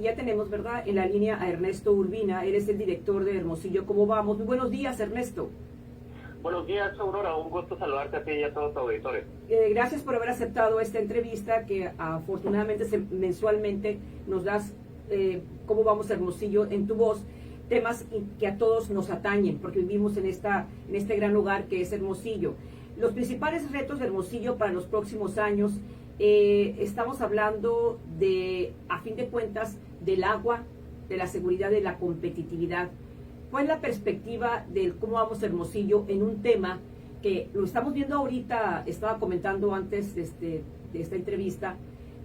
Y ya tenemos, ¿verdad?, en la línea a Ernesto Urbina, eres el director de Hermosillo. ¿Cómo vamos? Muy buenos días, Ernesto. Buenos días, Aurora. Un gusto saludarte a ti y a todos tus auditores. Gracias por haber aceptado esta entrevista que afortunadamente mensualmente nos das cómo vamos a Hermosillo en tu voz, temas que a todos nos atañen, porque vivimos en este gran lugar que es Hermosillo. Los principales retos de Hermosillo para los próximos años, estamos hablando de, a fin de cuentas, del agua, de la seguridad, de la competitividad. ¿Cuál es la perspectiva de cómo vamos a Hermosillo en un tema que lo estamos viendo ahorita? Estaba comentando antes de esta entrevista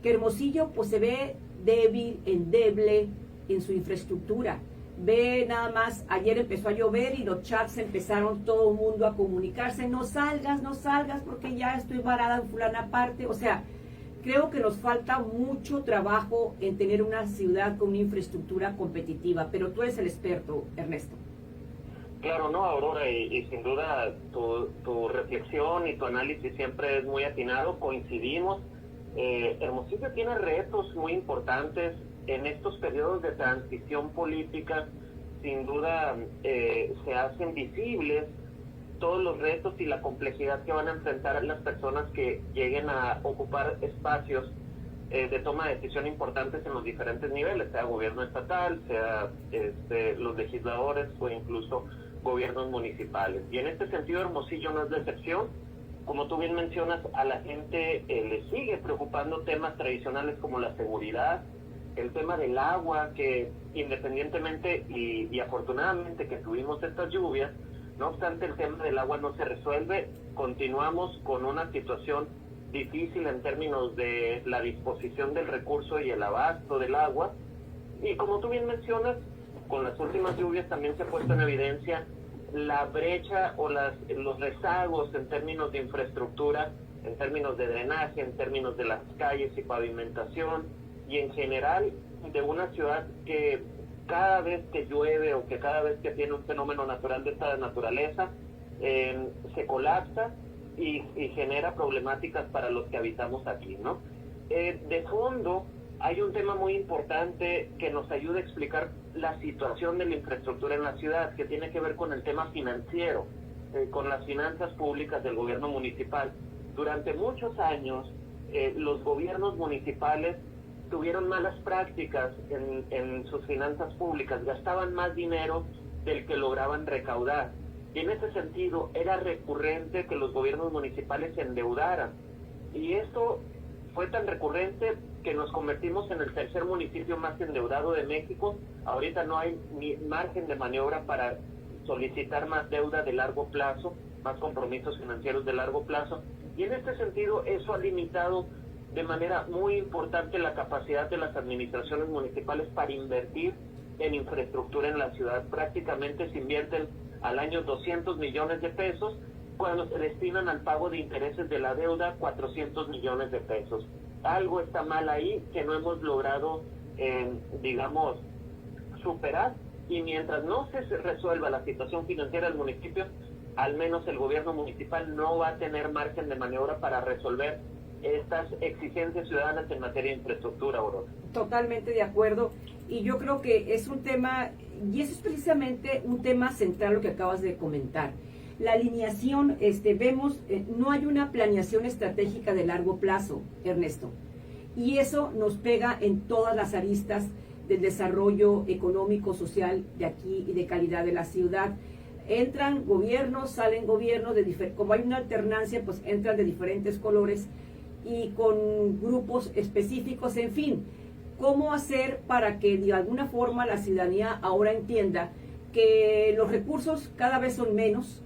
que Hermosillo pues se ve débil, endeble en su infraestructura. Ve nada más, ayer empezó a llover y los chats empezaron todo el mundo a comunicarse, no salgas porque ya estoy varada en fulana parte. O sea, creo que nos falta mucho trabajo en tener una ciudad con una infraestructura competitiva, pero tú eres el experto, Ernesto. Claro, no, Aurora, y sin duda tu reflexión y tu análisis siempre es muy atinado, coincidimos. Hermosillo tiene retos muy importantes en estos periodos de transición política. Sin duda se hacen visibles todos los retos y la complejidad que van a enfrentar las personas que lleguen a ocupar espacios de toma de decisión importantes en los diferentes niveles, sea gobierno estatal, sea los legisladores o incluso gobiernos municipales. Y en este sentido Hermosillo no es la excepción. Como tú bien mencionas, a la gente le sigue preocupando temas tradicionales como la seguridad, el tema del agua, que independientemente y afortunadamente que tuvimos estas lluvias, no obstante el tema del agua no se resuelve. Continuamos con una situación difícil en términos de la disposición del recurso y el abasto del agua. Y como tú bien mencionas, con las últimas lluvias también se ha puesto en evidencia la brecha o los rezagos en términos de infraestructura, en términos de drenaje, en términos de las calles y pavimentación, y en general de una ciudad que cada vez que llueve o que cada vez que tiene un fenómeno natural de esta naturaleza, se colapsa y genera problemáticas para los que habitamos aquí, ¿no? De fondo, hay un tema muy importante que nos ayuda a explicar la situación de la infraestructura en la ciudad, que tiene que ver con el tema financiero, con las finanzas públicas del gobierno municipal. Durante muchos años, los gobiernos municipales tuvieron malas prácticas en sus finanzas públicas, gastaban más dinero del que lograban recaudar. Y en ese sentido, era recurrente que los gobiernos municipales se endeudaran. Y esto fue tan recurrente que nos convertimos en el tercer municipio más endeudado de México. Ahorita no hay ni margen de maniobra para solicitar más deuda de largo plazo, más compromisos financieros de largo plazo. Y en este sentido, eso ha limitado de manera muy importante la capacidad de las administraciones municipales para invertir en infraestructura en la ciudad. Prácticamente se invierten al año 200 millones de pesos, cuando se destinan al pago de intereses de la deuda 400 millones de pesos. Algo está mal ahí que no hemos logrado, digamos, superar, y mientras no se resuelva la situación financiera del municipio, al menos el gobierno municipal no va a tener margen de maniobra para resolver estas exigencias ciudadanas en materia de infraestructura, Aurora. Totalmente de acuerdo, y yo creo que es un tema, y eso es precisamente un tema central lo que acabas de comentar. La alineación, vemos, no hay una planeación estratégica de largo plazo, Ernesto, y eso nos pega en todas las aristas del desarrollo económico, social de aquí y de calidad de la ciudad. Entran gobiernos, salen gobiernos, como hay una alternancia, pues entran de diferentes colores y con grupos específicos, en fin. ¿Cómo hacer para que de alguna forma la ciudadanía ahora entienda que los recursos cada vez son menos?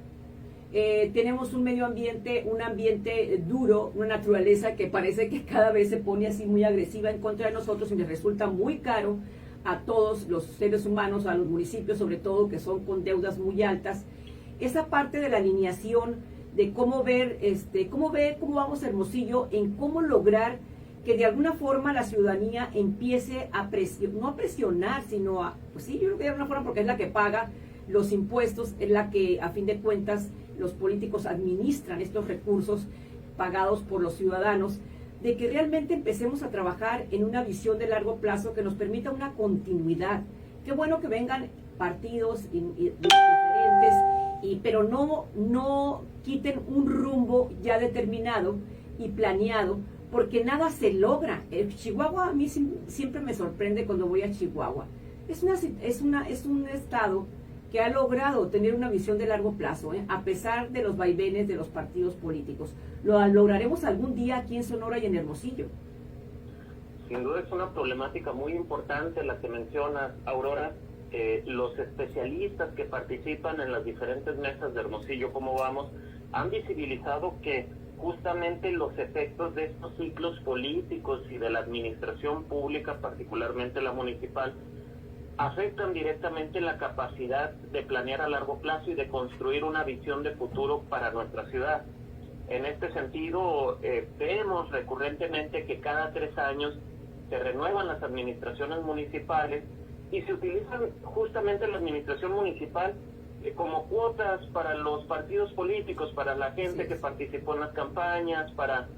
Tenemos un medio ambiente, un ambiente duro, una naturaleza que parece que cada vez se pone así muy agresiva en contra de nosotros y les resulta muy caro a todos los seres humanos, a los municipios sobre todo, que son con deudas muy altas. Esa parte de la alineación, de cómo ver, cómo vamos a Hermosillo, en cómo lograr que de alguna forma la ciudadanía empiece a no a presionar, sino a, pues sí, yo creo que de alguna forma, porque es la que paga los impuestos, es la que a fin de cuentas los políticos administran estos recursos pagados por los ciudadanos, de que realmente empecemos a trabajar en una visión de largo plazo que nos permita una continuidad. Qué bueno que vengan partidos diferentes, pero no quiten un rumbo ya determinado y planeado, porque nada se logra. Chihuahua a mí siempre me sorprende cuando voy a Chihuahua. Es un estado que ha logrado tener una visión de largo plazo, a pesar de los vaivenes de los partidos políticos. Lo lograremos algún día aquí en Sonora y en Hermosillo. Sin duda es una problemática muy importante la que mencionas, Aurora. Los especialistas que participan en las diferentes mesas de Hermosillo, ¿cómo vamos?, han visibilizado que justamente los efectos de estos ciclos políticos y de la administración pública, particularmente la municipal, afectan directamente la capacidad de planear a largo plazo y de construir una visión de futuro para nuestra ciudad. En este sentido, vemos recurrentemente que cada 3 años se renuevan las administraciones municipales y se utilizan justamente la administración municipal como cuotas para los partidos políticos, para la gente que participó en las campañas, para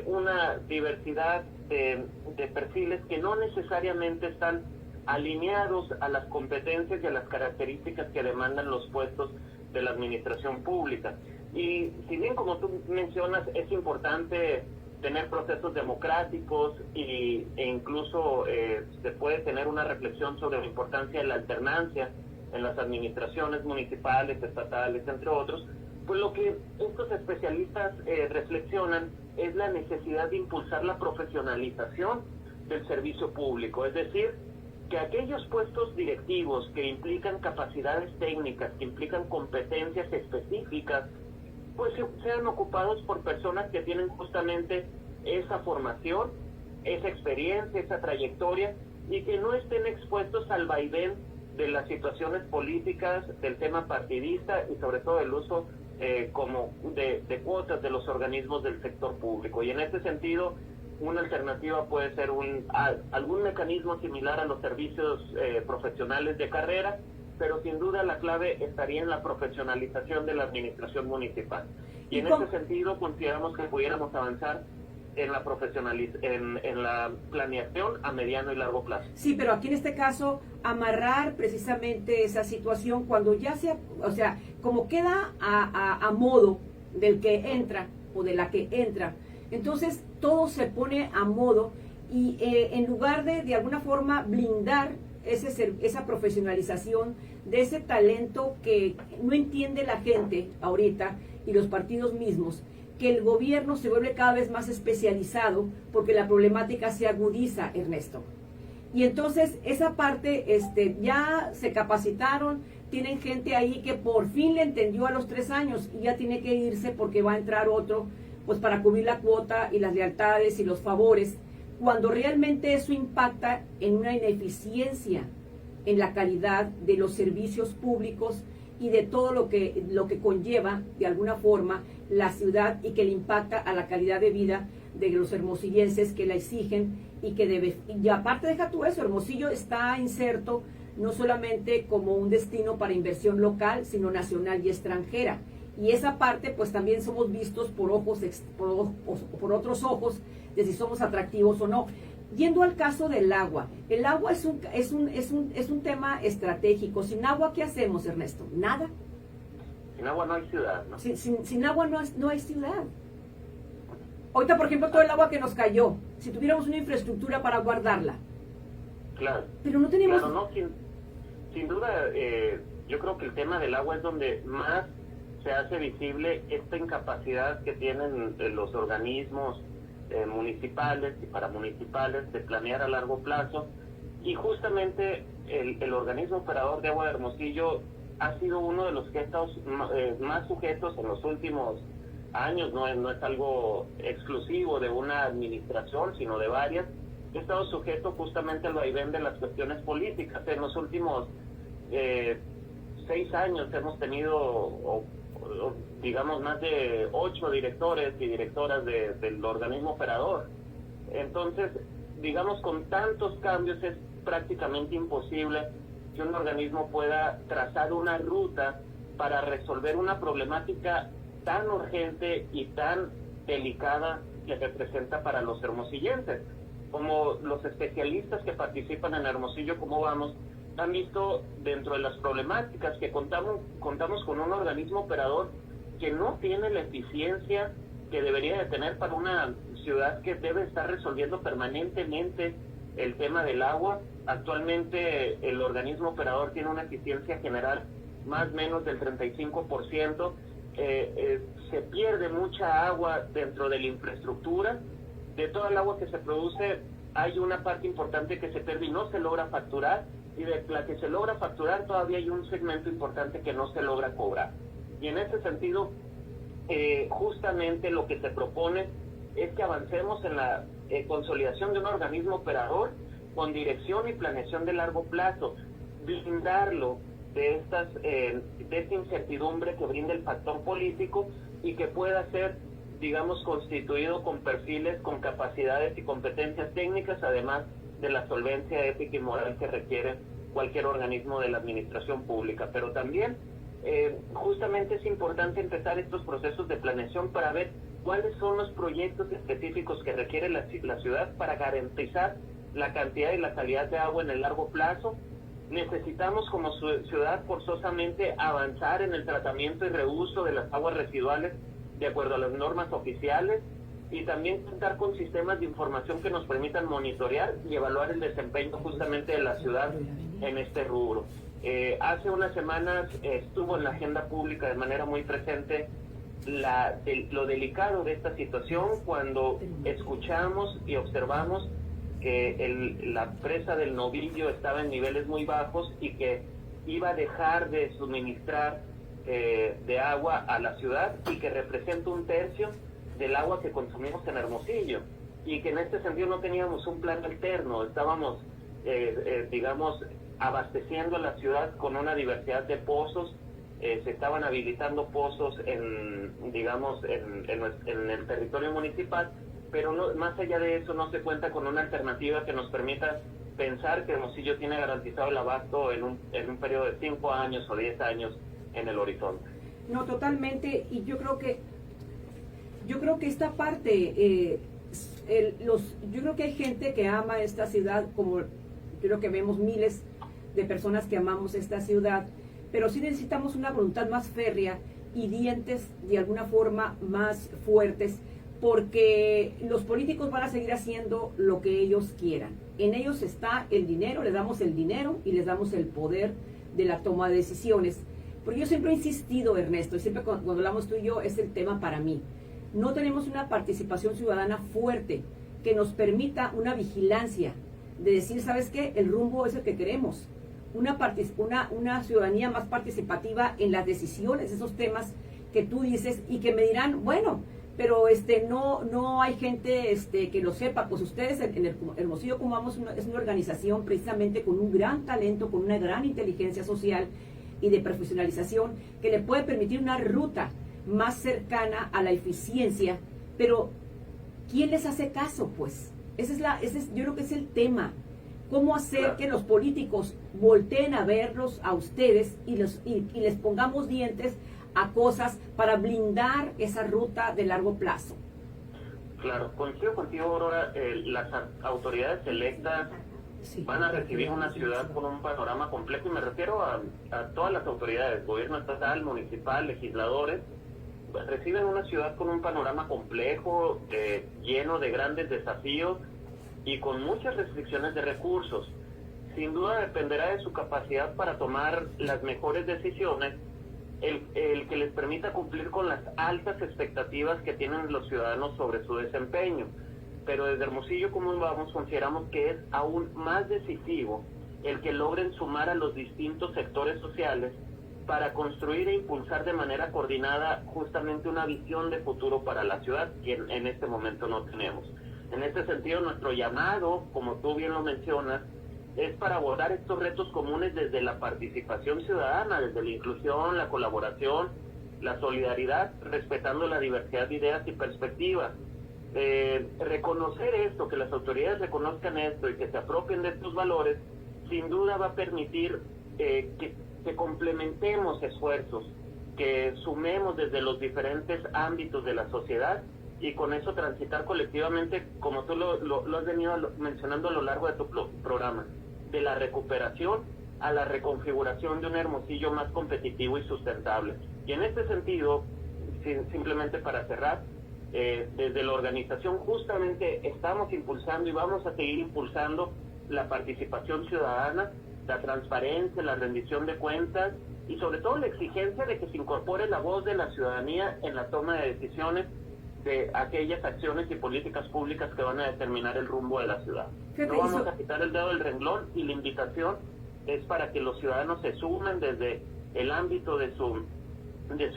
una diversidad de perfiles que no necesariamente están alineados a las competencias y a las características que demandan los puestos de la administración pública. Y si bien, como tú mencionas, es importante tener procesos democráticos e incluso se puede tener una reflexión sobre la importancia de la alternancia en las administraciones municipales, estatales, entre otros, pues lo que estos especialistas reflexionan es la necesidad de impulsar la profesionalización del servicio público, es decir, que aquellos puestos directivos que implican capacidades técnicas, que implican competencias específicas, pues sean ocupados por personas que tienen justamente esa formación, esa experiencia, esa trayectoria, y que no estén expuestos al vaivén de las situaciones políticas, del tema partidista y sobre todo el uso como de cuotas de los organismos del sector público. Y en este sentido, una alternativa puede ser algún mecanismo similar a los servicios profesionales de carrera, pero sin duda la clave estaría en la profesionalización de la administración municipal. Y en ese sentido consideramos que pudiéramos avanzar en la planeación a mediano y largo plazo. Sí, pero aquí en este caso amarrar precisamente esa situación cuando ya sea, o sea, como queda a modo del que entra o de la que entra, entonces todo se pone a modo y en lugar de alguna forma blindar esa profesionalización de ese talento que no entiende la gente ahorita y los partidos mismos, que el gobierno se vuelve cada vez más especializado porque la problemática se agudiza, Ernesto. Y entonces esa parte ya se capacitaron, tienen gente ahí que por fin le entendió a los 3 años y ya tiene que irse porque va a entrar otro, pues para cubrir la cuota y las lealtades y los favores, cuando realmente eso impacta en una ineficiencia en la calidad de los servicios públicos y de todo lo que conlleva de alguna forma la ciudad y que le impacta a la calidad de vida de los hermosillenses que la exigen y aparte deja tú eso, Hermosillo está inserto no solamente como un destino para inversión local, sino nacional y extranjera. Y esa parte pues también somos vistos por otros ojos de si somos atractivos o no. Yendo al caso del agua, el agua es un tema estratégico. Sin agua, ¿qué hacemos, Ernesto? Nada. Sin agua no hay ciudad, ¿no? Sin agua no hay ciudad. Ahorita, por ejemplo, todo el agua que nos cayó, si tuviéramos una infraestructura para guardarla. Claro. Pero no tenemos... Claro, no, sin duda, yo creo que el tema del agua es donde más se hace visible esta incapacidad que tienen los organismos municipales y paramunicipales de planear a largo plazo, y justamente el organismo operador de agua de Hermosillo ha sido uno de los que ha estado más sujetos en los últimos años, no es algo exclusivo de una administración, sino de varias. Ha estado sujeto justamente al vaivén de las cuestiones políticas. En los últimos 6 años hemos tenido digamos más de 8 directores y directoras del organismo operador. Entonces, digamos, con tantos cambios es prácticamente imposible que un organismo pueda trazar una ruta para resolver una problemática tan urgente y tan delicada que representa para los hermosillenses. Como los especialistas que participan en Hermosillo Cómo Vamos han visto dentro de las problemáticas que contamos con un organismo operador que no tiene la eficiencia que debería de tener para una ciudad que debe estar resolviendo permanentemente el tema del agua. Actualmente el organismo operador tiene una eficiencia general más o menos del 35%. Se pierde mucha agua dentro de la infraestructura. De toda el agua que se produce, hay una parte importante que se pierde y no se logra facturar, y de la que se logra facturar todavía hay un segmento importante que no se logra cobrar. Y en ese sentido, justamente lo que se propone es que avancemos en la consolidación de un organismo operador con dirección y planeación de largo plazo, blindarlo de esta incertidumbre que brinda el factor político y que pueda ser, digamos, constituido con perfiles, con capacidades y competencias técnicas, además de la solvencia ética y moral que requiere cualquier organismo de la administración pública. Pero también, justamente es importante empezar estos procesos de planeación para ver cuáles son los proyectos específicos que requiere la ciudad para garantizar la cantidad y la calidad de agua en el largo plazo. Necesitamos como ciudad forzosamente avanzar en el tratamiento y reuso de las aguas residuales de acuerdo a las normas oficiales, y también contar con sistemas de información que nos permitan monitorear y evaluar el desempeño justamente de la ciudad en este rubro. Hace unas semanas estuvo en la agenda pública de manera muy presente lo delicado de esta situación cuando escuchamos y observamos que la presa del Novillo estaba en niveles muy bajos y que iba a dejar de suministrar de agua a la ciudad, y que representa 1/3 del agua que consumimos en Hermosillo, y que en este sentido no teníamos un plan alterno. Estábamos, digamos, abasteciendo la ciudad con una diversidad de pozos. Se estaban habilitando pozos en el territorio municipal, pero no, más allá de eso no se cuenta con una alternativa que nos permita pensar que Hermosillo tiene garantizado el abasto en un periodo de 5 años o 10 años en el horizonte. No, totalmente, y yo creo que esta parte, yo creo que hay gente que ama esta ciudad, como creo que vemos miles de personas que amamos esta ciudad, pero sí necesitamos una voluntad más férrea y dientes de alguna forma más fuertes, porque los políticos van a seguir haciendo lo que ellos quieran. En ellos está el dinero, les damos el dinero y les damos el poder de la toma de decisiones. Porque yo siempre he insistido, Ernesto, y siempre cuando hablamos tú y yo, es el tema para mí. No tenemos una participación ciudadana fuerte que nos permita una vigilancia de decir, ¿sabes qué? El rumbo es el que queremos. Una ciudadanía más participativa en las decisiones, esos temas que tú dices, y que me dirán, bueno, pero no hay gente que lo sepa. Pues ustedes en el Hermosillo Cómo Vamos es una organización precisamente con un gran talento, con una gran inteligencia social y de profesionalización, que le puede permitir una ruta más cercana a la eficiencia. Pero ¿quién les hace caso? Pues yo creo que es el tema. ¿Cómo hacer que los políticos volteen a verlos a ustedes y les pongamos dientes a cosas para blindar esa ruta de largo plazo? Claro, coincido contigo, Aurora. Las autoridades electas van a recibir una ciudad con un panorama complejo, y me refiero a todas las autoridades, gobierno estatal, municipal, legisladores. Reciben una ciudad con un panorama complejo, lleno de grandes desafíos y con muchas restricciones de recursos. Sin duda dependerá de su capacidad para tomar las mejores decisiones, el que les permita cumplir con las altas expectativas que tienen los ciudadanos sobre su desempeño. Pero desde Hermosillo Cómo Vamos consideramos que es aún más decisivo el que logren sumar a los distintos sectores sociales para construir e impulsar de manera coordinada justamente una visión de futuro para la ciudad que en este momento no tenemos. En este sentido, nuestro llamado, como tú bien lo mencionas, es para abordar estos retos comunes desde la participación ciudadana, desde la inclusión, la colaboración, la solidaridad, respetando la diversidad de ideas y perspectivas. Reconocer esto, que las autoridades reconozcan esto y que se apropien de estos valores, sin duda va a permitir que complementemos esfuerzos, que sumemos desde los diferentes ámbitos de la sociedad y con eso transitar colectivamente, como tú lo has venido mencionando a lo largo de tu programa, de la recuperación a la reconfiguración de un Hermosillo más competitivo y sustentable. Y en este sentido, simplemente para cerrar, desde la organización justamente estamos impulsando y vamos a seguir impulsando la participación ciudadana, la transparencia, la rendición de cuentas y sobre todo la exigencia de que se incorpore la voz de la ciudadanía en la toma de decisiones de aquellas acciones y políticas públicas que van a determinar el rumbo de la ciudad. No vamos a quitar el dedo del renglón y la invitación es para que los ciudadanos se sumen desde el ámbito de su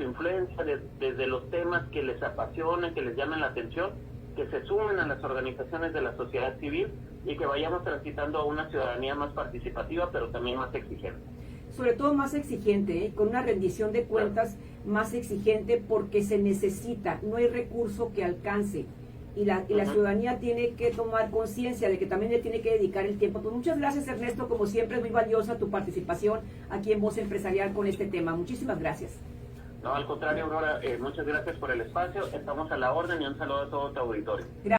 influencia, desde los temas que les apasionen, que les llamen la atención, que se sumen a las organizaciones de la sociedad civil y que vayamos transitando a una ciudadanía más participativa, pero también más exigente. Sobre todo más exigente, con una rendición de cuentas más exigente, porque se necesita, no hay recurso que alcance. Y la ciudadanía tiene que tomar conciencia de que también le tiene que dedicar el tiempo. Pues muchas gracias, Ernesto, como siempre es muy valiosa tu participación aquí en Voz Empresarial con este tema. Muchísimas gracias. No, al contrario, Aurora, muchas gracias por el espacio, estamos a la orden y un saludo a todo tu auditorio.